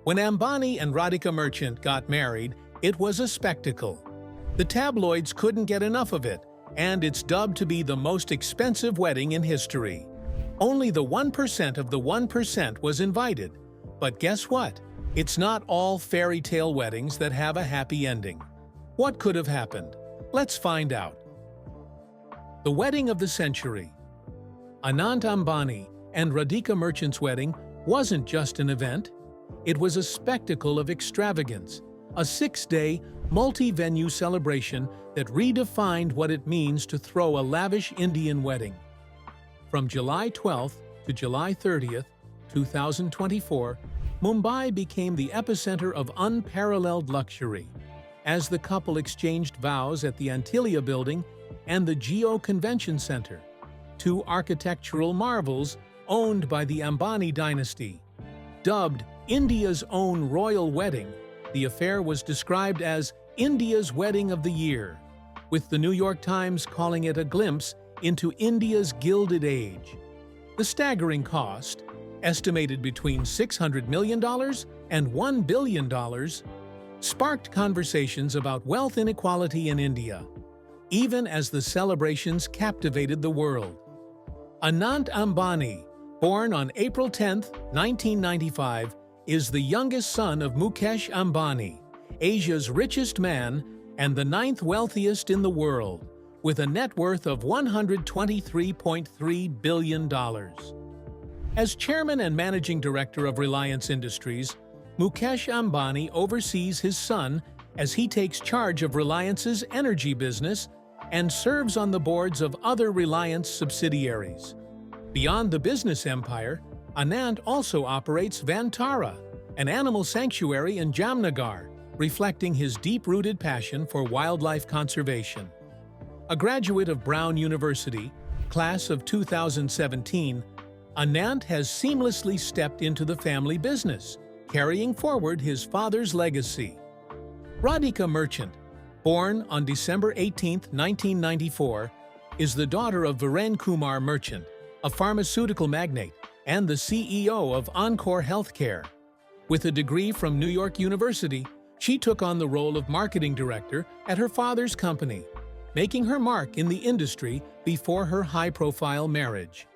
When Ambani and Radhika Merchant got married, it was a spectacle. The tabloids couldn't get enough of it, and it's dubbed to be the most expensive wedding in history. Only the 1% of the 1% was invited. But guess what? It's not all fairy tale weddings that have a happy ending. What could have happened? Let's find out. The wedding of the century. Anant Ambani and Radhika Merchant's wedding wasn't just an event. It was a spectacle of extravagance, a 6-day, multi-venue celebration that redefined what it means to throw a lavish Indian wedding. From July 12th to July 30th, 2024, Mumbai became the epicenter of unparalleled luxury, as the couple exchanged vows at the Antilia Building and the Geo Convention Center, two architectural marvels owned by the Ambani dynasty. Dubbed India's own royal wedding, the affair was described as India's wedding of the year, with the New York Times calling it a glimpse into India's Gilded Age. The staggering cost, estimated between $600 million and $1 billion, sparked conversations about wealth inequality in India, even as the celebrations captivated the world. Anant Ambani, born on April 10, 1995, is the youngest son of Mukesh Ambani, Asia's richest man and the 9th wealthiest in the world, with a net worth of $123.3 billion. As chairman and managing director of Reliance Industries, Mukesh Ambani oversees his son as he takes charge of Reliance's energy business and serves on the boards of other Reliance subsidiaries. Beyond the business empire, Anant also operates Vantara, an animal sanctuary in Jamnagar, reflecting his deep-rooted passion for wildlife conservation. A graduate of Brown University, class of 2017, Anant has seamlessly stepped into the family business, carrying forward his father's legacy. Radhika Merchant, born on December 18, 1994, is the daughter of Viren Kumar Merchant, a pharmaceutical magnate and the CEO of Encore Healthcare. With a degree from New York University, she took on the role of marketing director at her father's company, making her mark in the industry before her high-profile marriage.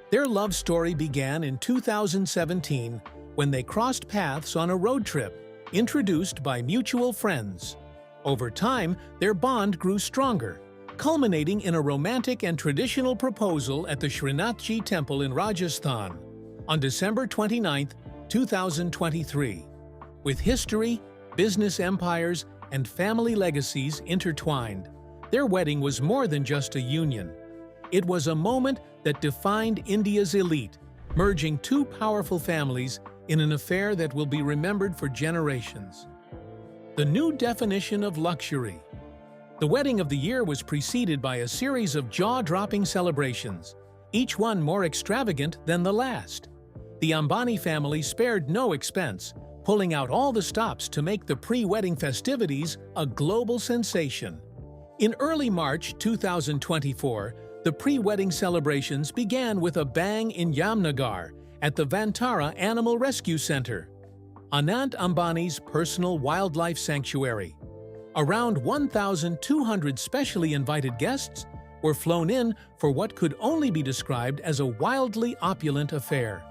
Their love story began in 2017 when they crossed paths on a road trip, introduced by mutual friends. Over time, their bond grew stronger, culminating in a romantic and traditional proposal at the Srinathji Temple in Rajasthan on December 29, 2023. With history, business empires, and family legacies intertwined, their wedding was more than just a union. It was a moment that defined India's elite, merging two powerful families in an affair that will be remembered for generations. The new definition of luxury. The wedding of the year was preceded by a series of jaw-dropping celebrations, each one more extravagant than the last. The Ambani family spared no expense, pulling out all the stops to make the pre-wedding festivities a global sensation. In early March 2024, the pre-wedding celebrations began with a bang in Jamnagar at the Vantara Animal Rescue Center, Anant Ambani's personal wildlife sanctuary. Around 1,200 specially invited guests were flown in for what could only be described as a wildly opulent affair.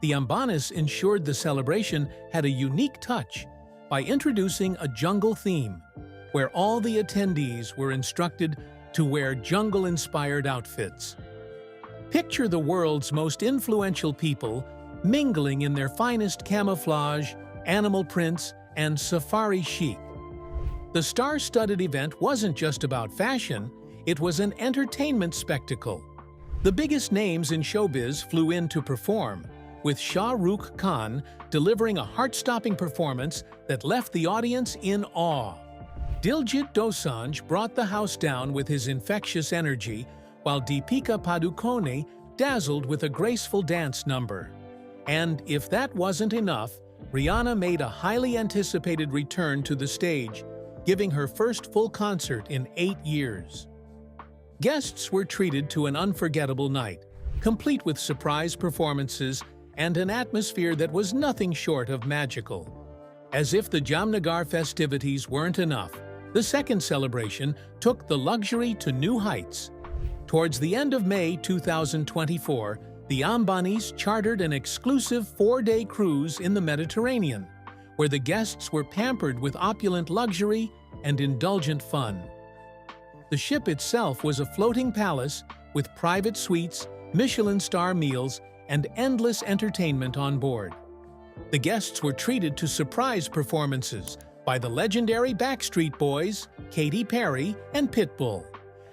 The Ambanis ensured the celebration had a unique touch by introducing a jungle theme, where all the attendees were instructed to wear jungle-inspired outfits. Picture the world's most influential people mingling in their finest camouflage, animal prints, and safari chic. The star-studded event wasn't just about fashion, it was an entertainment spectacle. The biggest names in showbiz flew in to perform, with Shah Rukh Khan delivering a heart-stopping performance that left the audience in awe. Diljit Dosanjh brought the house down with his infectious energy, while Deepika Padukone dazzled with a graceful dance number. And if that wasn't enough, Rihanna made a highly anticipated return to the stage, giving her first full concert in 8 years. Guests were treated to an unforgettable night, complete with surprise performances and an atmosphere that was nothing short of magical. As if the Jamnagar festivities weren't enough, the second celebration took the luxury to new heights. Towards the end of May 2024, the Ambanis chartered an exclusive 4-day cruise in the Mediterranean, where the guests were pampered with opulent luxury and indulgent fun. The ship itself was a floating palace with private suites, Michelin-star meals, and endless entertainment on board. The guests were treated to surprise performances by the legendary Backstreet Boys, Katy Perry, and Pitbull.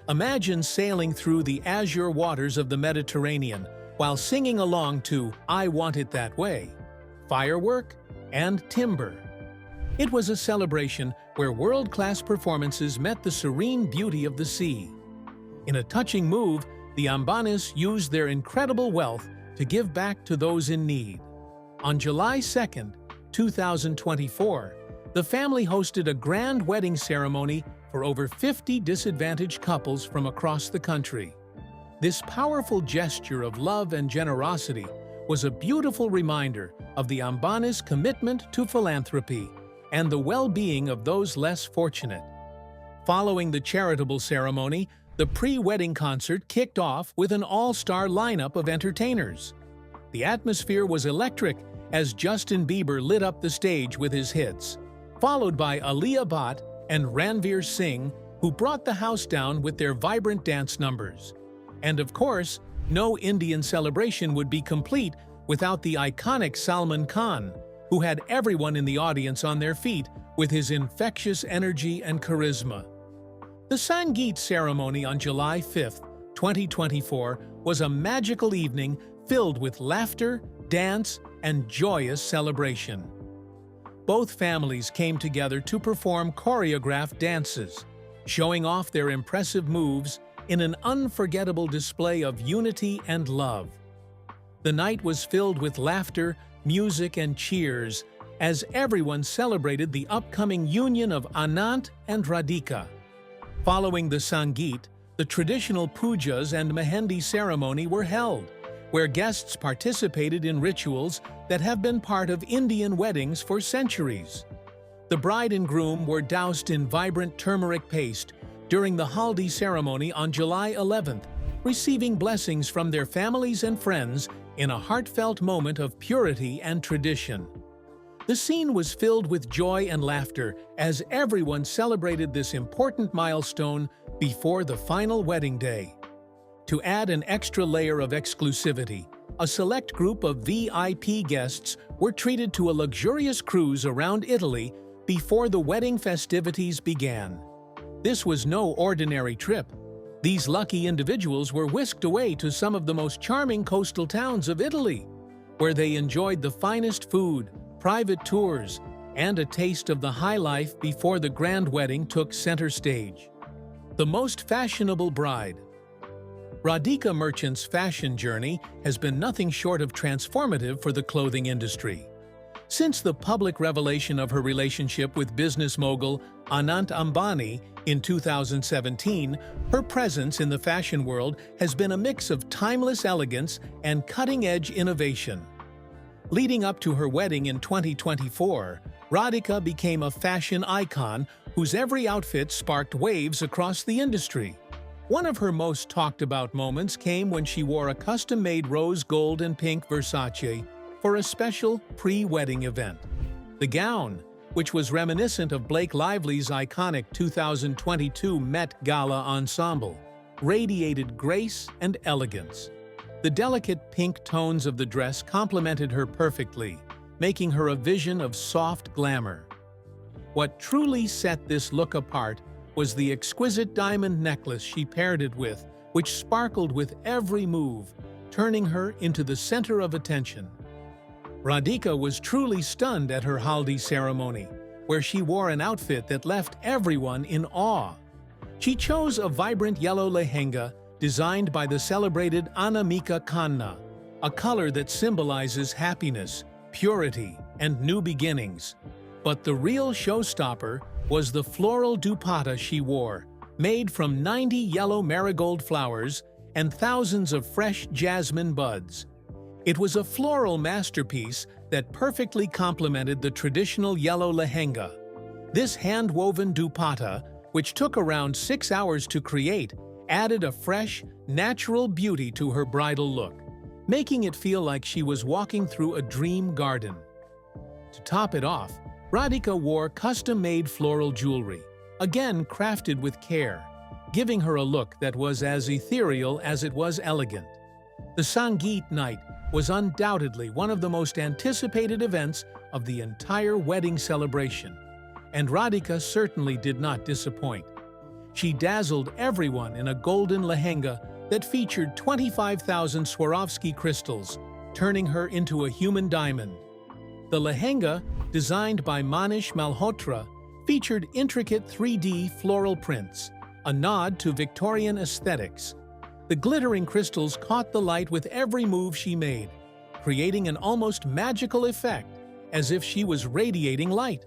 Imagine sailing through the azure waters of the Mediterranean while singing along to I Want It That Way, Firework, and Timber. It was a celebration where world-class performances met the serene beauty of the sea. In a touching move, the Ambanis used their incredible wealth to give back to those in need. On July 2, 2024, the family hosted a grand wedding ceremony for over 50 disadvantaged couples from across the country. This powerful gesture of love and generosity was a beautiful reminder of the Ambanis' commitment to philanthropy and the well-being of those less fortunate. Following the charitable ceremony, the pre-wedding concert kicked off with an all-star lineup of entertainers. The atmosphere was electric as Justin Bieber lit up the stage with his hits, followed by Alia Bhatt and Ranveer Singh, who brought the house down with their vibrant dance numbers. And of course, no Indian celebration would be complete without the iconic Salman Khan, who had everyone in the audience on their feet with his infectious energy and charisma. The Sangeet ceremony on July 5, 2024 was a magical evening filled with laughter, dance, and joyous celebration. Both families came together to perform choreographed dances, showing off their impressive moves in an unforgettable display of unity and love. The night was filled with laughter, music, and cheers as everyone celebrated the upcoming union of Anant and Radhika. Following the Sangeet, the traditional pujas and mehendi ceremony were held, where guests participated in rituals that have been part of Indian weddings for centuries. The bride and groom were doused in vibrant turmeric paste during the haldi ceremony on July 11th, receiving blessings from their families and friends in a heartfelt moment of purity and tradition. The scene was filled with joy and laughter as everyone celebrated this important milestone before the final wedding day. To add an extra layer of exclusivity, a select group of VIP guests were treated to a luxurious cruise around Italy before the wedding festivities began. This was no ordinary trip. These lucky individuals were whisked away to some of the most charming coastal towns of Italy, where they enjoyed the finest food, private tours, and a taste of the high life before the grand wedding took center stage. The most fashionable bride. Radhika Merchant's fashion journey has been nothing short of transformative for the clothing industry. Since the public revelation of her relationship with business mogul Anant Ambani in 2017, her presence in the fashion world has been a mix of timeless elegance and cutting-edge innovation. Leading up to her wedding in 2024, Radhika became a fashion icon whose every outfit sparked waves across the industry. One of her most talked-about moments came when she wore a custom-made rose gold and pink Versace for a special pre-wedding event. The gown, which was reminiscent of Blake Lively's iconic 2022 Met Gala ensemble, radiated grace and elegance. The delicate pink tones of the dress complemented her perfectly, making her a vision of soft glamour. What truly set this look apart was the exquisite diamond necklace she paired it with, which sparkled with every move, turning her into the center of attention. Radhika was truly stunned at her haldi ceremony, where she wore an outfit that left everyone in awe. She chose a vibrant yellow lehenga designed by the celebrated Anamika Khanna, a color that symbolizes happiness, purity, and new beginnings. But the real showstopper was the floral dupatta she wore, made from 90 yellow marigold flowers and thousands of fresh jasmine buds. It was a floral masterpiece that perfectly complemented the traditional yellow lehenga. This hand-woven dupatta, which took around 6 hours to create, added a fresh, natural beauty to her bridal look, making it feel like she was walking through a dream garden. To top it off, Radhika wore custom-made floral jewelry, again crafted with care, giving her a look that was as ethereal as it was elegant. The Sangeet night was undoubtedly one of the most anticipated events of the entire wedding celebration, and Radhika certainly did not disappoint. She dazzled everyone in a golden lehenga that featured 25,000 Swarovski crystals, turning her into a human diamond. The lehenga, designed by Manish Malhotra, featured intricate 3D floral prints, a nod to Victorian aesthetics. The glittering crystals caught the light with every move she made, creating an almost magical effect, as if she was radiating light.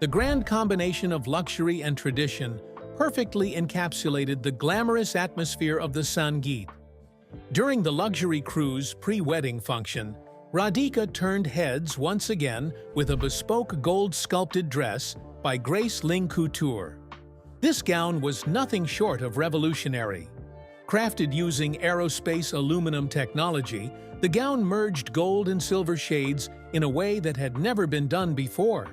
The grand combination of luxury and tradition perfectly encapsulated the glamorous atmosphere of the Sangeet. During the luxury cruise pre-wedding function, Radhika turned heads once again with a bespoke gold-sculpted dress by Grace Ling Couture. This gown was nothing short of revolutionary. Crafted using aerospace aluminum technology, the gown merged gold and silver shades in a way that had never been done before.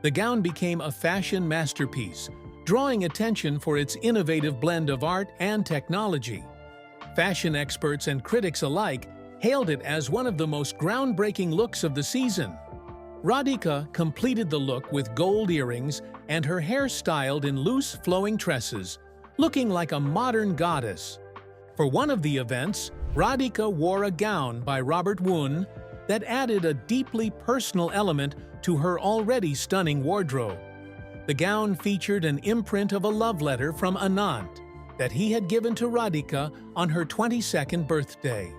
The gown became a fashion masterpiece, drawing attention for its innovative blend of art and technology. Fashion experts and critics alike hailed it as one of the most groundbreaking looks of the season. Radhika completed the look with gold earrings and her hair styled in loose, flowing tresses, looking like a modern goddess. For one of the events, Radhika wore a gown by Robert Woon that added a deeply personal element to her already stunning wardrobe. The gown featured an imprint of a love letter from Anant that he had given to Radhika on her 22nd birthday.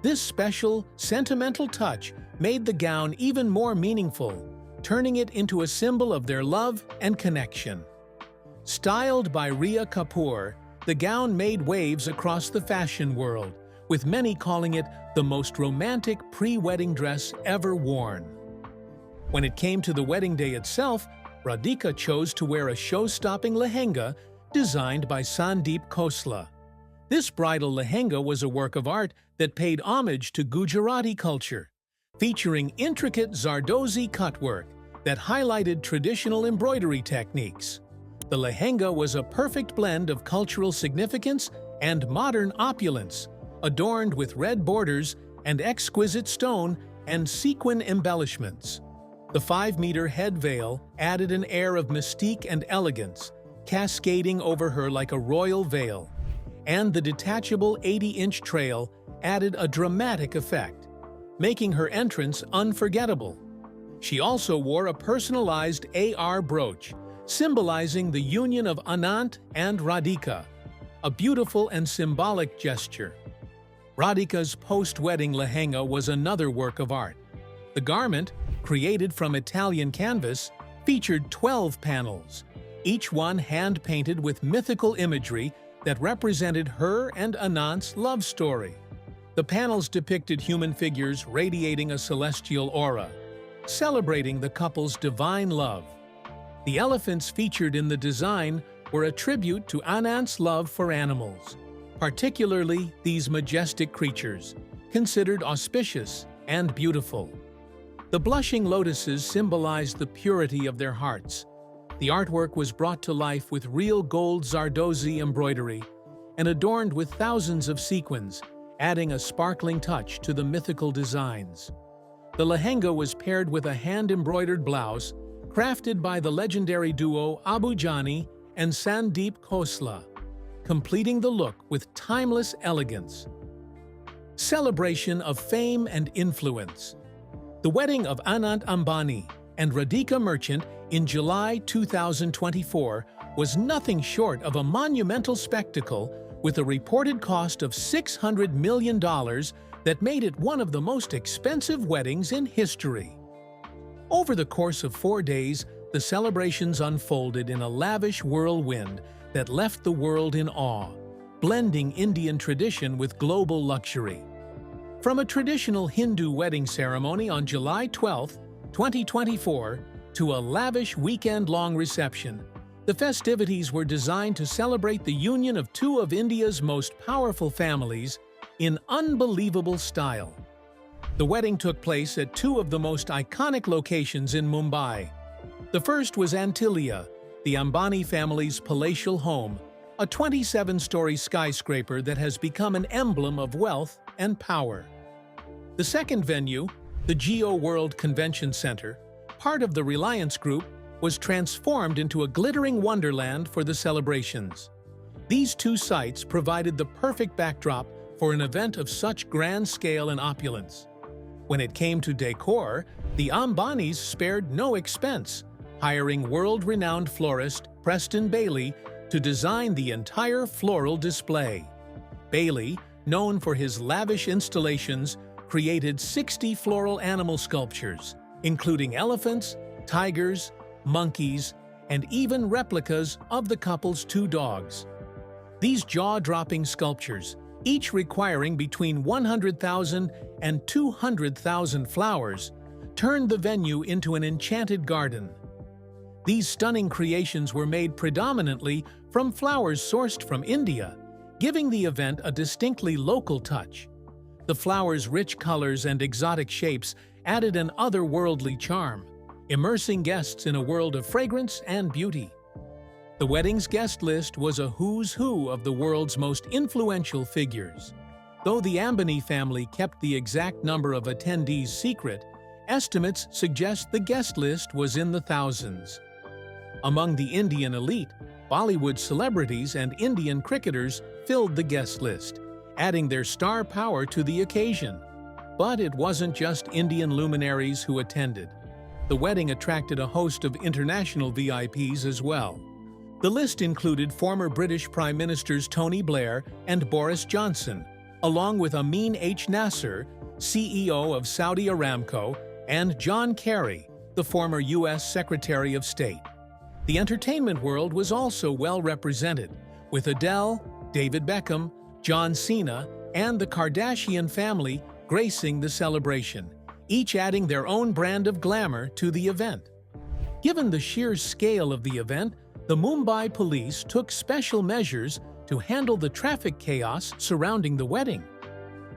This special, sentimental touch made the gown even more meaningful, turning it into a symbol of their love and connection. Styled by Rhea Kapoor, the gown made waves across the fashion world, with many calling it the most romantic pre-wedding dress ever worn. When it came to the wedding day itself, Radhika chose to wear a show-stopping lehenga designed by Sandeep Khosla. This bridal lehenga was a work of art that paid homage to Gujarati culture, featuring intricate Zardozi cutwork that highlighted traditional embroidery techniques. The lehenga was a perfect blend of cultural significance and modern opulence, adorned with red borders and exquisite stone and sequin embellishments. The 5-meter head veil added an air of mystique and elegance, cascading over her like a royal veil, and the detachable 80-inch trail added a dramatic effect, making her entrance unforgettable. She also wore a personalized AR brooch, symbolizing the union of Anant and Radhika, a beautiful and symbolic gesture. Radhika's post-wedding lehenga was another work of art. The garment, created from Italian canvas, featured 12 panels, each one hand-painted with mythical imagery that represented her and Anant's love story. The panels depicted human figures radiating a celestial aura, celebrating the couple's divine love. The elephants featured in the design were a tribute to Anant's love for animals, particularly these majestic creatures, considered auspicious and beautiful. The blushing lotuses symbolized the purity of their hearts. The artwork was brought to life with real gold Zardozi embroidery and adorned with thousands of sequins, adding a sparkling touch to the mythical designs. The lehenga was paired with a hand-embroidered blouse crafted by the legendary duo Abu Jani and Sandeep Khosla, completing the look with timeless elegance. Celebration of fame and influence. The wedding of Anant Ambani and Radhika Merchant in July 2024 was nothing short of a monumental spectacle with a reported cost of $600 million that made it one of the most expensive weddings in history. Over the course of 4 days, the celebrations unfolded in a lavish whirlwind that left the world in awe, blending Indian tradition with global luxury. From a traditional Hindu wedding ceremony on July 12, 2024, to a lavish weekend-long reception, the festivities were designed to celebrate the union of two of India's most powerful families in unbelievable style. The wedding took place at two of the most iconic locations in Mumbai. The first was Antilia, the Ambani family's palatial home, a 27-story skyscraper that has become an emblem of wealth and power. The second venue, the Geo World Convention Center, part of the Reliance Group, was transformed into a glittering wonderland for the celebrations. These two sites provided the perfect backdrop for an event of such grand scale and opulence. When it came to decor, the Ambanis spared no expense, hiring world-renowned florist Preston Bailey to design the entire floral display. Bailey, known for his lavish installations, created 60 floral animal sculptures, including elephants, tigers, monkeys, and even replicas of the couple's two dogs. These jaw-dropping sculptures, each requiring between 100,000 and 200,000 flowers, turned the venue into an enchanted garden. These stunning creations were made predominantly from flowers sourced from India, giving the event a distinctly local touch. The flowers' rich colors and exotic shapes added an otherworldly charm, immersing guests in a world of fragrance and beauty. The wedding's guest list was a who's who of the world's most influential figures. Though the Ambani family kept the exact number of attendees secret, estimates suggest the guest list was in the thousands. Among the Indian elite, Bollywood celebrities and Indian cricketers filled the guest list, adding their star power to the occasion. But it wasn't just Indian luminaries who attended. The wedding attracted a host of international VIPs as well. The list included former British Prime Ministers Tony Blair and Boris Johnson, along with Amin H. Nasser, CEO of Saudi Aramco, and John Kerry, the former U.S. Secretary of State. The entertainment world was also well represented, with Adele, David Beckham, John Cena, and the Kardashian family gracing the celebration, each adding their own brand of glamour to the event. Given the sheer scale of the event, the Mumbai police took special measures to handle the traffic chaos surrounding the wedding.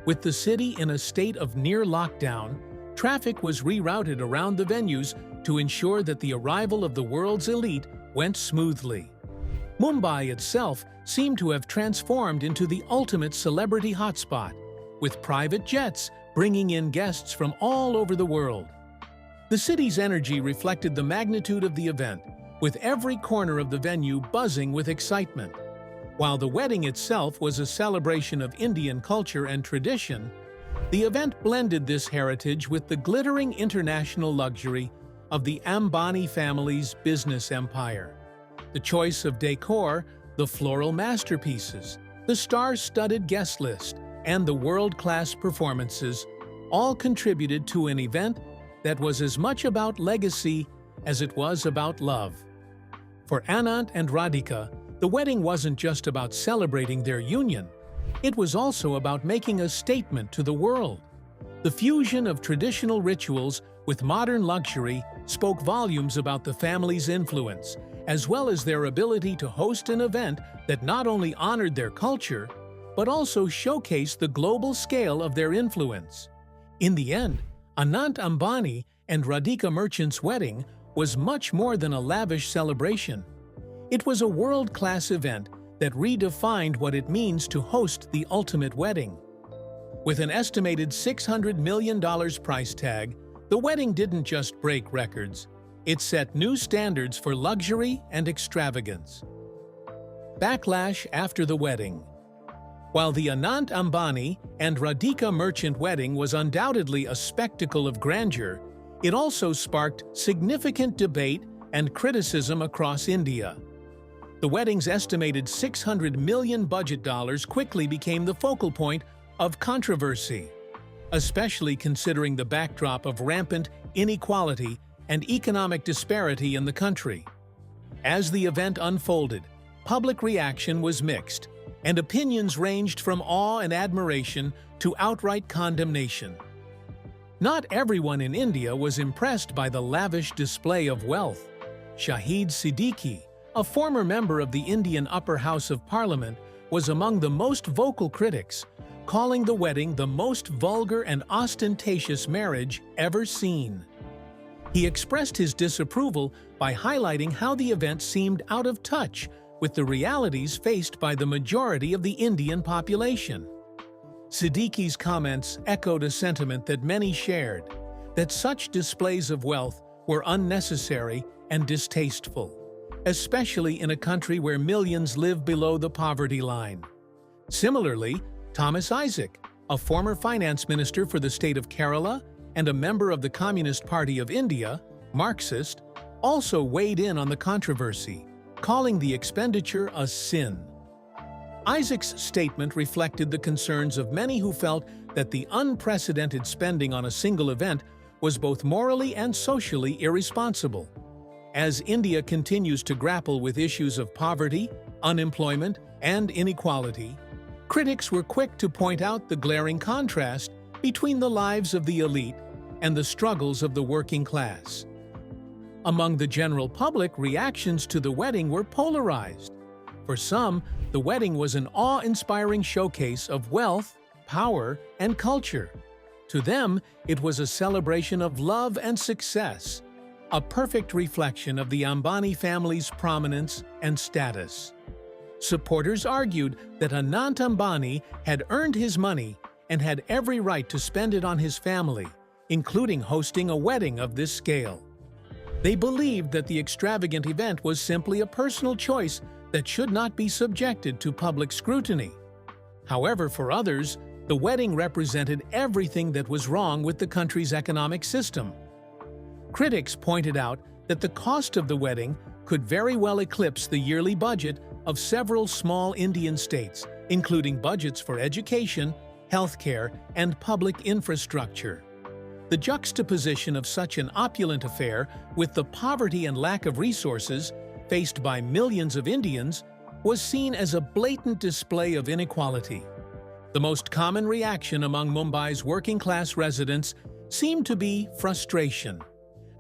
With the city in a state of near lockdown, traffic was rerouted around the venues to ensure that the arrival of the world's elite went smoothly. Mumbai itself seemed to have transformed into the ultimate celebrity hotspot, with private jets bringing in guests from all over the world. The city's energy reflected the magnitude of the event, with every corner of the venue buzzing with excitement. While the wedding itself was a celebration of Indian culture and tradition, the event blended this heritage with the glittering international luxury of the Ambani family's business empire. The choice of decor, the floral masterpieces, the star-studded guest list, and the world-class performances all contributed to an event that was as much about legacy as it was about love. For Anant and Radhika, the wedding wasn't just about celebrating their union. It was also about making a statement to the world. The fusion of traditional rituals with modern luxury spoke volumes about the family's influence, as well as their ability to host an event that not only honored their culture, but also showcased the global scale of their influence. In the end, Anant Ambani and Radhika Merchant's wedding was much more than a lavish celebration. It was a world-class event that redefined what it means to host the ultimate wedding. With an estimated $600 million price tag, the wedding didn't just break records, it set new standards for luxury and extravagance. Backlash after the wedding. While the Anant Ambani and Radhika Merchant wedding was undoubtedly a spectacle of grandeur, it also sparked significant debate and criticism across India. The wedding's estimated $600 million budget quickly became the focal point of controversy, especially considering the backdrop of rampant inequality and economic disparity in the country. As the event unfolded, public reaction was mixed, and opinions ranged from awe and admiration to outright condemnation. Not everyone in India was impressed by the lavish display of wealth. Shahid Siddiqui, a former member of the Indian Upper House of Parliament, was among the most vocal critics, calling the wedding the most vulgar and ostentatious marriage ever seen. He expressed his disapproval by highlighting how the event seemed out of touch with the realities faced by the majority of the Indian population. Siddiqui's comments echoed a sentiment that many shared, that such displays of wealth were unnecessary and distasteful, especially in a country where millions live below the poverty line. Similarly, Thomas Isaac, a former finance minister for the state of Kerala and a member of the Communist Party of India, Marxist, also weighed in on the controversy, calling the expenditure a sin. Isaac's statement reflected the concerns of many who felt that the unprecedented spending on a single event was both morally and socially irresponsible. As India continues to grapple with issues of poverty, unemployment, and inequality, critics were quick to point out the glaring contrast between the lives of the elite and the struggles of the working class. Among the general public, reactions to the wedding were polarized. For some, the wedding was an awe-inspiring showcase of wealth, power, and culture. To them, it was a celebration of love and success, a perfect reflection of the Ambani family's prominence and status. Supporters argued that Anant Ambani had earned his money and had every right to spend it on his family, including hosting a wedding of this scale. They believed that the extravagant event was simply a personal choice that should not be subjected to public scrutiny. However, for others, the wedding represented everything that was wrong with the country's economic system. Critics pointed out that the cost of the wedding could very well eclipse the yearly budget of several small Indian states, including budgets for education, healthcare, and public infrastructure. The juxtaposition of such an opulent affair with the poverty and lack of resources faced by millions of Indians was seen as a blatant display of inequality. The most common reaction among Mumbai's working-class residents seemed to be frustration,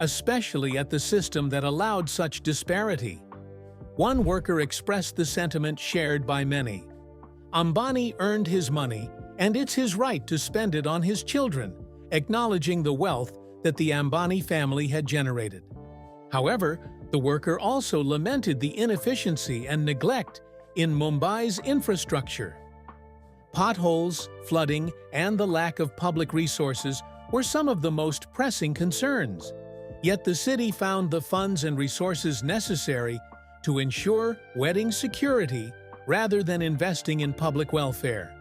especially at the system that allowed such disparity. One worker expressed the sentiment shared by many. Ambani earned his money, and it's his right to spend it on his children, acknowledging the wealth that the Ambani family had generated. However, the worker also lamented the inefficiency and neglect in Mumbai's infrastructure. Potholes, flooding, and the lack of public resources were some of the most pressing concerns. Yet the city found the funds and resources necessary to ensure wedding security rather than investing in public welfare.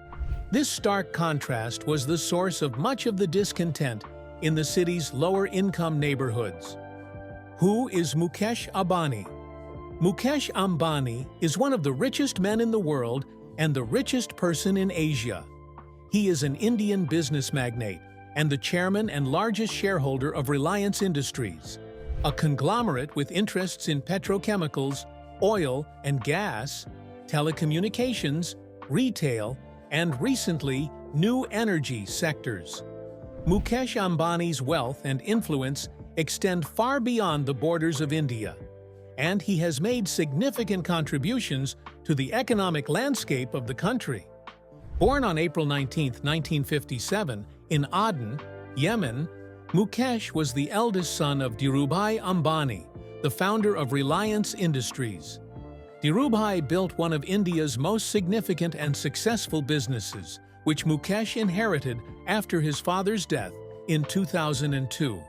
This stark contrast was the source of much of the discontent in the city's lower-income neighborhoods. Who is Mukesh Ambani? Mukesh Ambani is one of the richest men in the world and the richest person in Asia. He is an Indian business magnate and the chairman and largest shareholder of Reliance Industries, a conglomerate with interests in petrochemicals, oil and gas, telecommunications, retail, and recently, new energy sectors. Mukesh Ambani's wealth and influence extend far beyond the borders of India, and he has made significant contributions to the economic landscape of the country. Born on April 19, 1957, in Aden, Yemen, Mukesh was the eldest son of Dhirubhai Ambani, the founder of Reliance Industries. Dhirubhai built one of India's most significant and successful businesses, which Mukesh inherited after his father's death in 2002.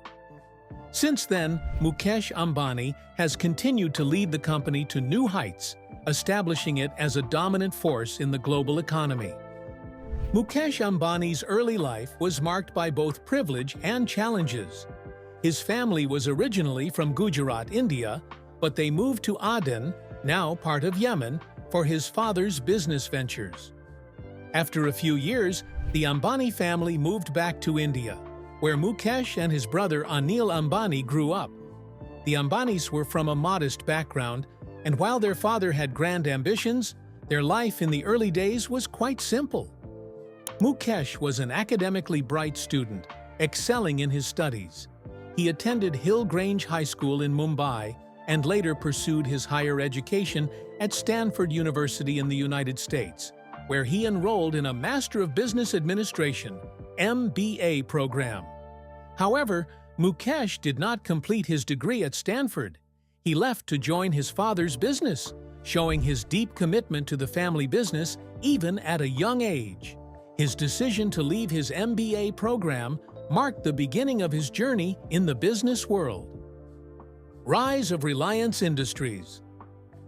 Since then, Mukesh Ambani has continued to lead the company to new heights, establishing it as a dominant force in the global economy. Mukesh Ambani's early life was marked by both privilege and challenges. His family was originally from Gujarat, India, but they moved to Aden, now part of Yemen, for his father's business ventures. After a few years, the Ambani family moved back to India, where Mukesh and his brother Anil Ambani grew up. The Ambanis were from a modest background, and while their father had grand ambitions, Their life in the early days was quite simple. Mukesh was an academically bright student, excelling in his studies. He attended Hill Grange High School in Mumbai and later pursued his higher education at Stanford University in the United States, where he enrolled in a Master of Business Administration (MBA) program. However, Mukesh did not complete his degree at Stanford. He left to join his father's business, showing his deep commitment to the family business even at a young age. His decision to leave his MBA program marked the beginning of his journey in the business world. Rise of Reliance Industries.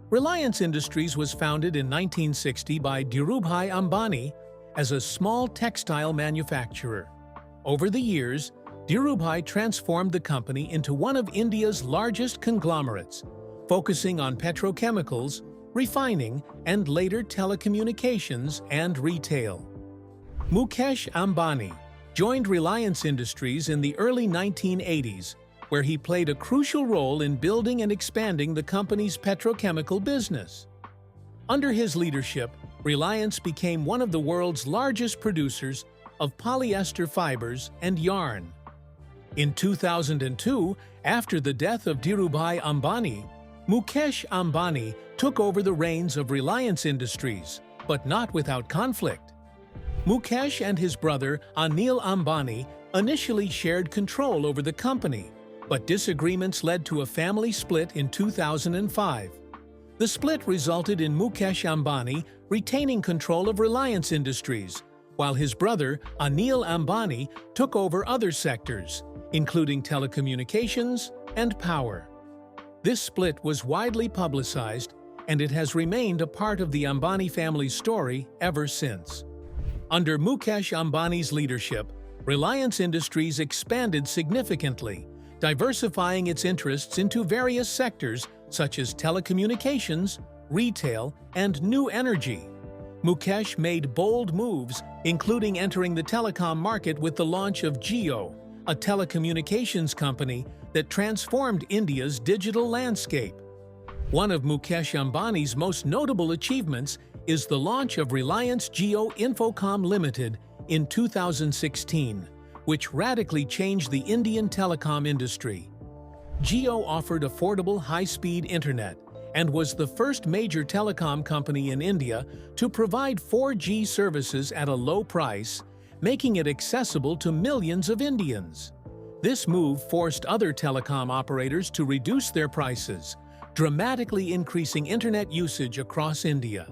Reliance Industries was founded in 1960 by Dhirubhai Ambani as a small textile manufacturer. Over the years, Dhirubhai transformed the company into one of India's largest conglomerates, focusing on petrochemicals, refining, and later telecommunications and retail. Mukesh Ambani joined Reliance Industries in the early 1980s, where he played a crucial role in building and expanding the company's petrochemical business. Under his leadership, Reliance became one of the world's largest producers of polyester fibers and yarn. In 2002, after the death of Dhirubhai Ambani, Mukesh Ambani took over the reins of Reliance Industries, but not without conflict. Mukesh and his brother Anil Ambani initially shared control over the company, but disagreements led to a family split in 2005. The split resulted in Mukesh Ambani retaining control of Reliance Industries, while his brother Anil Ambani took over other sectors, including telecommunications and power. This split was widely publicized, and it has remained a part of the Ambani family's story ever since. Under Mukesh Ambani's leadership, Reliance Industries expanded significantly, diversifying its interests into various sectors such as telecommunications, retail, and new energy. Mukesh made bold moves, including entering the telecom market with the launch of Jio, a telecommunications company that transformed India's digital landscape. One of Mukesh Ambani's most notable achievements is the launch of Reliance Jio Infocomm Limited in 2016, which radically changed the Indian telecom industry. Jio offered affordable high-speed internet and was the first major telecom company in India to provide 4G services at a low price, making it accessible to millions of Indians. This move forced other telecom operators to reduce their prices, dramatically increasing internet usage across India.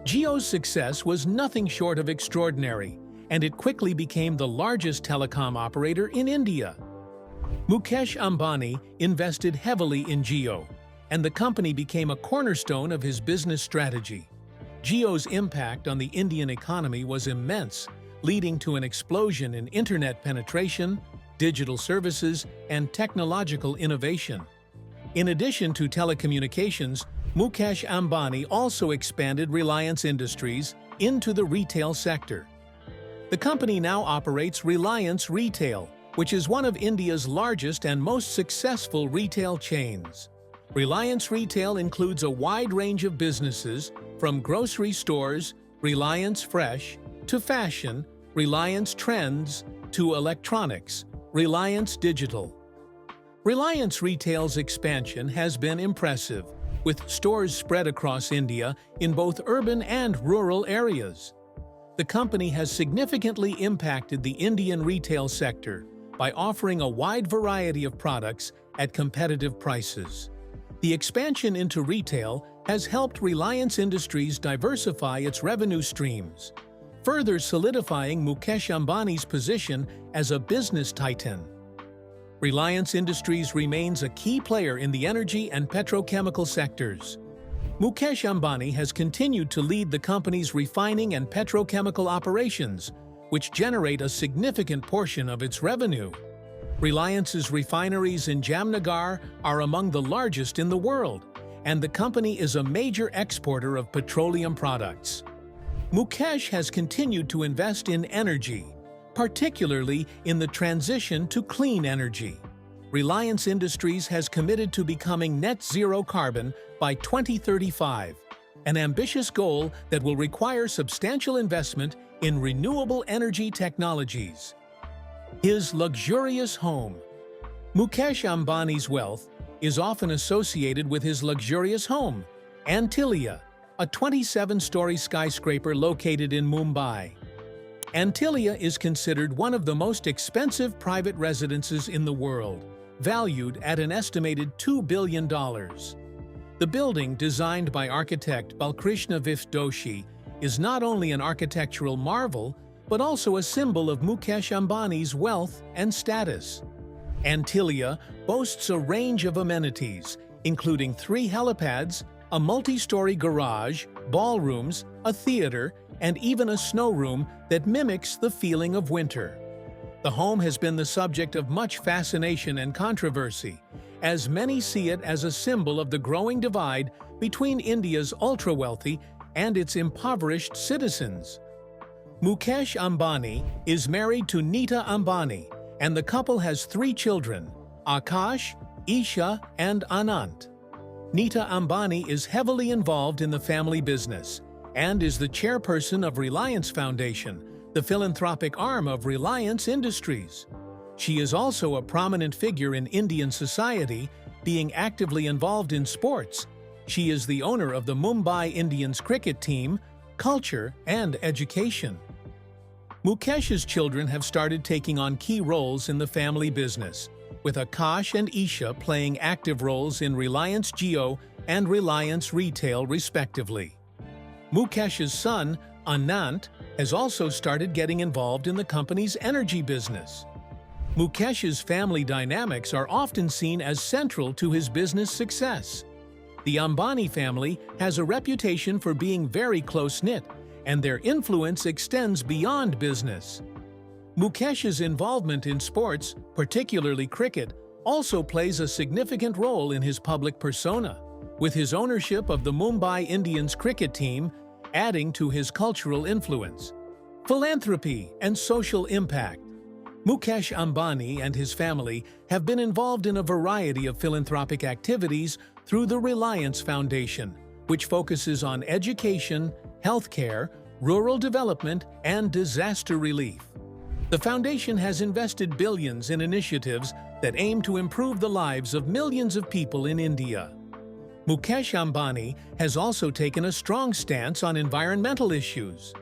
Jio's success was nothing short of extraordinary, and it quickly became the largest telecom operator in India. Mukesh Ambani invested heavily in Jio, and the company became a cornerstone of his business strategy. Jio's impact on the Indian economy was immense, leading to an explosion in internet penetration, digital services, and technological innovation. In addition to telecommunications, Mukesh Ambani also expanded Reliance Industries into the retail sector. The company now operates Reliance Retail, which is one of India's largest and most successful retail chains. Reliance Retail includes a wide range of businesses, from grocery stores, Reliance Fresh, to fashion, Reliance Trends, to electronics, Reliance Digital. Reliance Retail's expansion has been impressive, with stores spread across India in both urban and rural areas. The company has significantly impacted the Indian retail sector by offering a wide variety of products at competitive prices. The expansion into retail has helped Reliance Industries diversify its revenue streams, further solidifying Mukesh Ambani's position as a business titan. Reliance Industries remains a key player in the energy and petrochemical sectors. Mukesh Ambani has continued to lead the company's refining and petrochemical operations, which generate a significant portion of its revenue. Reliance's refineries in Jamnagar are among the largest in the world, and the company is a major exporter of petroleum products. Mukesh has continued to invest in energy, particularly in the transition to clean energy. Reliance Industries has committed to becoming net zero carbon by 2035. an ambitious goal that will require substantial investment in renewable energy technologies. His luxurious home. Mukesh Ambani's wealth is often associated with his luxurious home, Antilia, a 27-story skyscraper located in Mumbai. Antilia is considered one of the most expensive private residences in the world, valued at an estimated $2 billion. The building, designed by architect Balkrishna Doshi, is not only an architectural marvel, but also a symbol of Mukesh Ambani's wealth and status. Antilia boasts a range of amenities, including 3 helipads, a multi-story garage, ballrooms, a theater, and even a snow room that mimics the feeling of winter. The home has been the subject of much fascination and controversy, as many see it as a symbol of the growing divide between India's ultra-wealthy and its impoverished citizens. Mukesh Ambani is married to Neeta Ambani, and the couple has 3 children, Akash, Isha, and Anant. Neeta Ambani is heavily involved in the family business and is the chairperson of Reliance Foundation, the philanthropic arm of Reliance Industries. She is also a prominent figure in Indian society, being actively involved in sports. She is the owner of the Mumbai Indians cricket team, culture, and education. Mukesh's children have started taking on key roles in the family business, with Akash and Isha playing active roles in Reliance Jio and Reliance Retail respectively. Mukesh's son, Anant, has also started getting involved in the company's energy business. Mukesh's family dynamics are often seen as central to his business success. The Ambani family has a reputation for being very close-knit, and their influence extends beyond business. Mukesh's involvement in sports, particularly cricket, also plays a significant role in his public persona, with his ownership of the Mumbai Indians cricket team adding to his cultural influence. Philanthropy and social impact. Mukesh Ambani and his family have been involved in a variety of philanthropic activities through the Reliance Foundation, which focuses on education, healthcare, rural development, and disaster relief. The foundation has invested billions in initiatives that aim to improve the lives of millions of people in India. Mukesh Ambani has also taken a strong stance on environmental issues.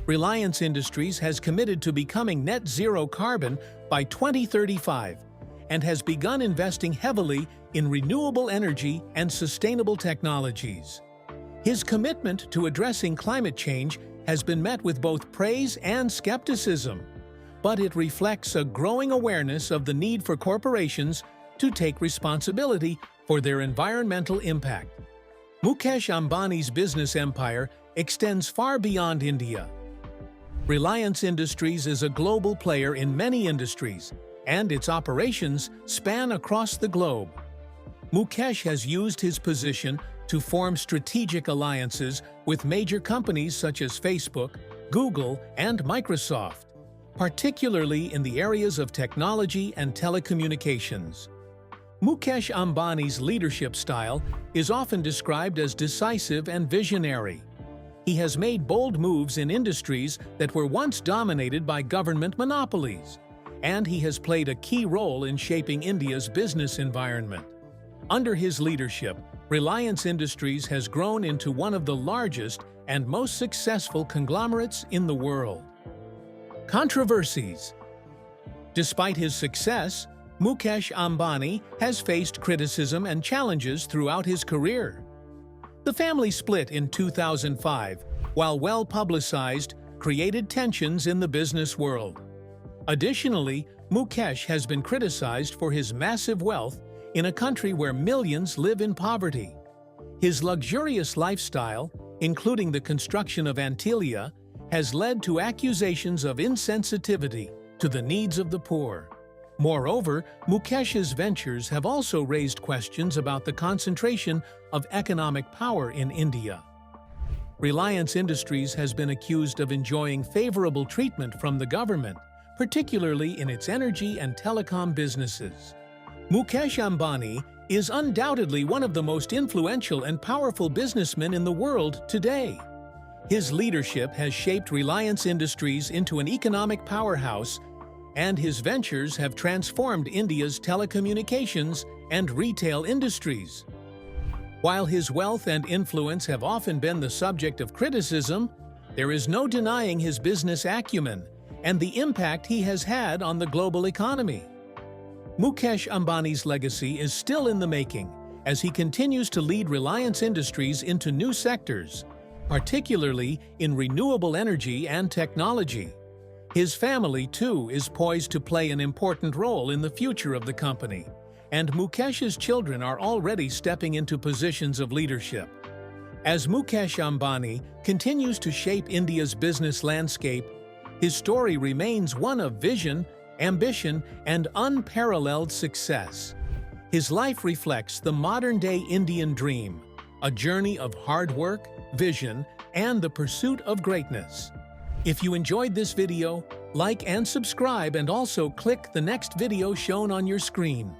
Reliance Industries has committed to becoming net zero carbon by 2035 and has begun investing heavily in renewable energy and sustainable technologies. His commitment to addressing climate change has been met with both praise and skepticism, but it reflects a growing awareness of the need for corporations to take responsibility for their environmental impact. Mukesh Ambani's business empire extends far beyond India. Reliance Industries is a global player in many industries, and its operations span across the globe. Mukesh has used his position to form strategic alliances with major companies such as Facebook, Google, and Microsoft, particularly in the areas of technology and telecommunications. Mukesh Ambani's leadership style is often described as decisive and visionary. He has made bold moves in industries that were once dominated by government monopolies, and he has played a key role in shaping India's business environment. Under his leadership, Reliance Industries has grown into one of the largest and most successful conglomerates in the world. Controversies. Despite his success, Mukesh Ambani has faced criticism and challenges throughout his career. The family split in 2005, while well-publicized, created tensions in the business world. Additionally, Mukesh has been criticized for his massive wealth in a country where millions live in poverty. His luxurious lifestyle, including the construction of Antilia, has led to accusations of insensitivity to the needs of the poor. Moreover, Mukesh's ventures have also raised questions about the concentration of economic power in India. Reliance Industries has been accused of enjoying favorable treatment from the government, particularly in its energy and telecom businesses. Mukesh Ambani is undoubtedly one of the most influential and powerful businessmen in the world today. His leadership has shaped Reliance Industries into an economic powerhouse, and his ventures have transformed India's telecommunications and retail industries. While his wealth and influence have often been the subject of criticism, there is no denying his business acumen and the impact he has had on the global economy. Mukesh Ambani's legacy is still in the making as he continues to lead Reliance Industries into new sectors, particularly in renewable energy and technology. His family, too, is poised to play an important role in the future of the company, and Mukesh's children are already stepping into positions of leadership. As Mukesh Ambani continues to shape India's business landscape, his story remains one of vision, ambition, and unparalleled success. His life reflects the modern-day Indian dream, a journey of hard work, vision, and the pursuit of greatness. If you enjoyed this video, like and subscribe, and also click the next video shown on your screen.